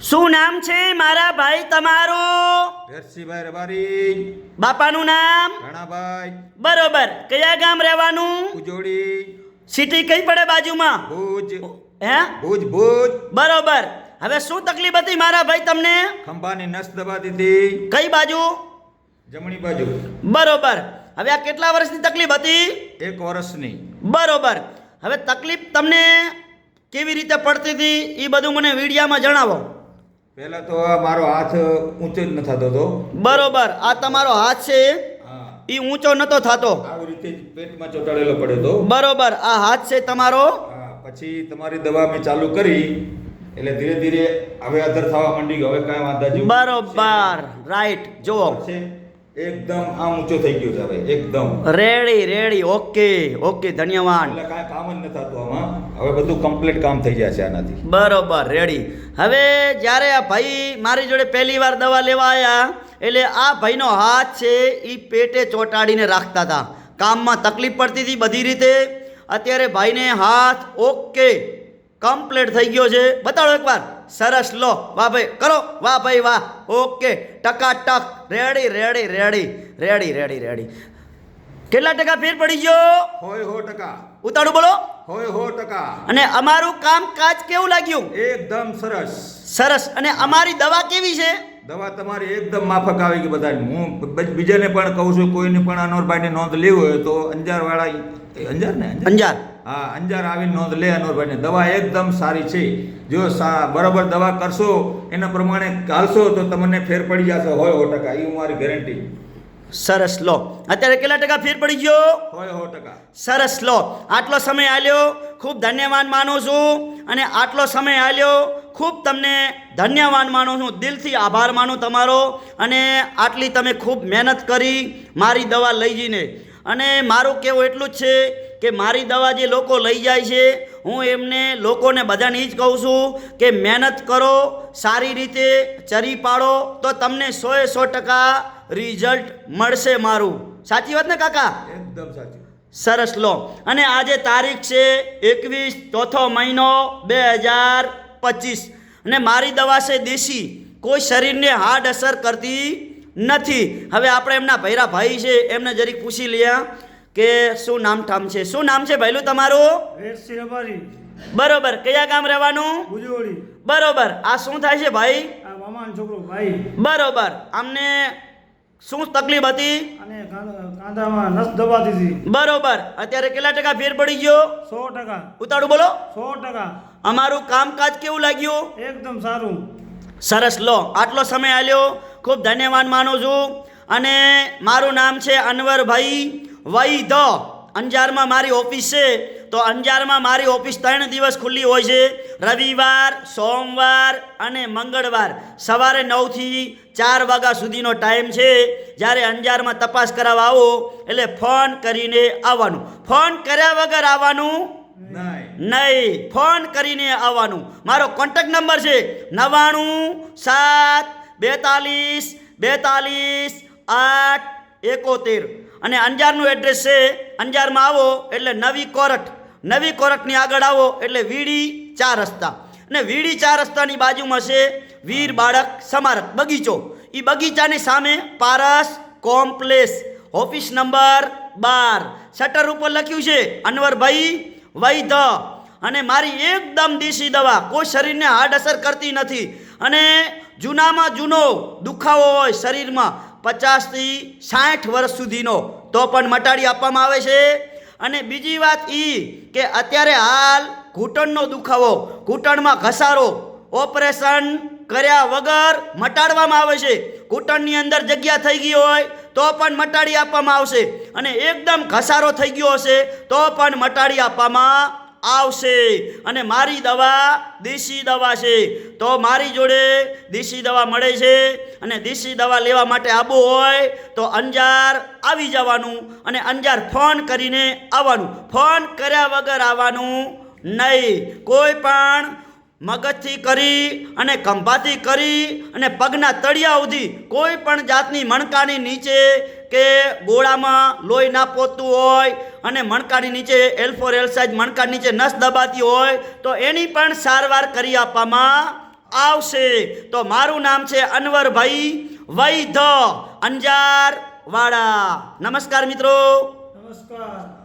શું નામ છે મારા ભાઈ તમારું? વેરસીભાઈ રબારી. બાપાનું નામ? ઘણાભાઈ. બરોબર. કયા ગામ રહેવાનું? ઉજોડી. સિટી કઈ પડે બાજુમાં? ભુજ. હે? ભુજ ભુજ. બરોબર. હવે શું તકલીફ હતી મારા ભાઈ તમને? ખંભાની નસ દબાતી હતી. કઈ બાજુ? જમણી બાજુ. બરોબર. હવે આ કેટલા વર્ષની તકલીફ હતી? 1 વર્ષની. બરોબર. હવે તકલીફ તમને કેવી રીતે પડતી હતી એ બધું મને વિડીયામાં જણાવો. પહેલા તો આ મારો હાથ ઊંચો જ ન થતો હતો. બરોબર. આ તમારો હાથ છે હા. એ ઊંચો નતો થતો. આવી રીતે જ પેટમાં ચોંટાડેલો પડ્યો હતો. બરોબર. આ હાથ છે તમારો. હા. પછી તમારી દવા મેં ચાલુ કરી એટલે ધીરે ધીરે હવે અધર થવા માંડી ગયો. હવે કાંઈ વાંધા જેવું બરોબર. રાઈટ. જુઓ છે. એકદમ આમ ઊંચો થઈ ગયો છે હવે એકદમ. Ready ready. Okay okay. ધન્યવાદ. એટલે કાંઈ કામ જ ન થતું આમાં. હવે બધું કમ્પ્લીટ કામ થઈ જાય છે આનાથી. બરોબર. રેડી. હવે જ્યારે આ ભાઈ મારી જોડે પહેલી વાર દવા લેવા આવ્યા એટલે આ ભાઈનો હાથ છે એ પેટે ચોંટાડીને રાખતા હતા. કામમાં તકલીફ પડતી હતી બધી રીતે. અત્યારે ભાઈને હાથ ઓકે કમ્પ્લીટ થઈ ગયો છે. બતાડો એકવાર. સરસ. લો. વાહ ભાઈ. કરો. વાહ ભાઈ વાહ. ઓકે. ટકાટક. Ready ready ready ready ready ready. કેટલા ટકા ફેર પડી ગયો? 100%. ઉતાળું બોલો. 100%. અને અમારું કામકાજ કેવું લાગ્યું? એકદમ સરસ. સરસ. અને અમારી દવા કેવી છે? દવા તમારી એકદમ માફક આવી ગઈ બધાને. હું બીજાને પણ કહું છું, કોઈને પણ અનોરભાઈની નોંધ લેવી હોય તો અંજારવાળા અંજાર ને અંજાર. હા, અંજાર આવીને નોંધ લે અનોરભાઈની. દવા એકદમ સારી છે. જો બરાબર દવા કરશો એના પ્રમાણે ચાલશો તો તમને ફેર પડી જશે 100%. એ મારી ગેરંટી. સરસ. લો. અત્યારે કેટલા ટકા ફેર પડી ગયો? 100%. સરસ. લો. આટલો સમય આલ્યો ખૂબ ધન્યવાદ માનું છું. અને આટલો સમય આલ્યો ખૂબ તમને ધન્યવાદ માનું છું. દિલથી આભાર માનું તમારો. અને આટલી તમે ખૂબ મહેનત કરી મારી દવા લઈ જઈને. અને મારું કહેવું એટલું જ છે કે મારી દવા જે લોકો લઈ જાય છે હું એમને લોકોને બધાને એ જ કહું છું કે મહેનત કરો, સારી રીતે ચરી પાડો તો તમને 100% રિઝલ્ટ મળશે મારું. સાચી વાત ને કાકા? એકદમ સાચું. સરસ. લો. અને આજે તારીખ છે 21 ચોથો મહિનો 2025. અને મારી દવા છે દેશી. કોઈ શરીરને હાર્ડ અસર કરતી નથી. હવે આપણે એમના ભૈરા ભાઈ છે એમને જરીક પૂછી લઈએ કે શું નામ ઠામ છે. શું નામ છે ભાઈલું તમારું? વેરસી રબારી. બરોબર. કયા ગામ રહેવાનું? ઉજોડી. બરોબર. આ શું થાય છે ભાઈ? આ મામાનો છોકરો ભાઈ. બરોબર. આમને શું તકલીફ હતી? અને કાંદામાં નસ દબાતી હતી. બરોબર. અત્યારે કેટલા ટકા ફેર પડી ગયો? 100%. ઉતાળું બોલો. 100%. અમારું કામકાજ કેવું લાગ્યું? એકદમ સારું. સરસ. લો. આટલો સમય આલ્યો ખૂબ ધન્યવાદ માનું છું. અને મારું નામ છે અનવરભાઈ વૈધ. અંજારમાં મારી ઓફિસ છે. તો અંજારમાં મારી ઓફિસ 3 દિવસ ખુલ્લી હોય છે. રવિવાર, સોમવાર અને મંગળવાર સવારે 9 થી 4 વાગ્યા સુધીનો ટાઈમ છે. જ્યારે અંજારમાં તપાસ કરાવવા આવો એટલે ફોન કરીને આવવાનું. ફોન કર્યા વગર આવવાનું નહીં. ફોન કરીને આવવાનું. મારો કોન્ટેક્ટ નંબર છે 9974424871. અને અંજારનું એડ્રેસ છે. અંજારમાં આવો એટલે નવી કોરટની આગળ આવો એટલે વીડી 4 રસ્તા. અને વીડી 4 રસ્તાની બાજુમાં છે વીર બાળક સ્મારક બગીચો. એ બગીચાની સામે પારસ કોમ્પ્લેક્સ ઓફિસ નંબર 12. શટર ઉપર લખ્યું છે અનવરભાઈ વૈધ. અને મારી એકદમ દેશી દવા કોઈ શરીરને હાર્ડ અસર કરતી નથી. અને જૂનામાં જૂનો દુખાવો હોય શરીરમાં 50 થી 60 વર્ષ સુધીનો તો પણ મટાડી આપવામાં આવે છે. અને બીજી વાત એ કે અત્યારે હાલ ઘૂંટણનો દુખાવો, ઘૂંટણમાં ઘસારો ઓપરેશન કર્યા વગર મટાડવામાં આવે છે. ઘૂંટણની અંદર જગ્યા થઈ ગઈ હોય તો પણ મટાડી આપવામાં આવશે. અને એકદમ ઘસારો થઈ ગયો હશે તો પણ મટાડી આપવામાં આવશે. અને મારી દવા દેશી દવા છે. તો મારી જોડે દેશી દવા મળે છે. અને દેશી દવા લેવા માટે આવવું હોય તો અંજાર આવી જવાનું. અને અંજાર ફોન કરીને આવવાનું. ફોન કર્યા વગર આવવાનું નહીં. કોઈ પણ મગજથી કરી અને ખંભાથી કરી અને પગના તળિયા સુધી કોઈ પણ જાતની મણકાની નીચે કે ગોળામાં લોહી ના પોતું હોય અને મણકાની નીચે L4 L સાઇઝ મણકા નીચે નસ દબાતી હોય તો એની પણ સારવાર કરી આપવામાં આવશે. તો મારું નામ છે અનવરભાઈ વૈધ, અંજાર વાળા. નમસ્કાર મિત્રો. નમસ્કાર.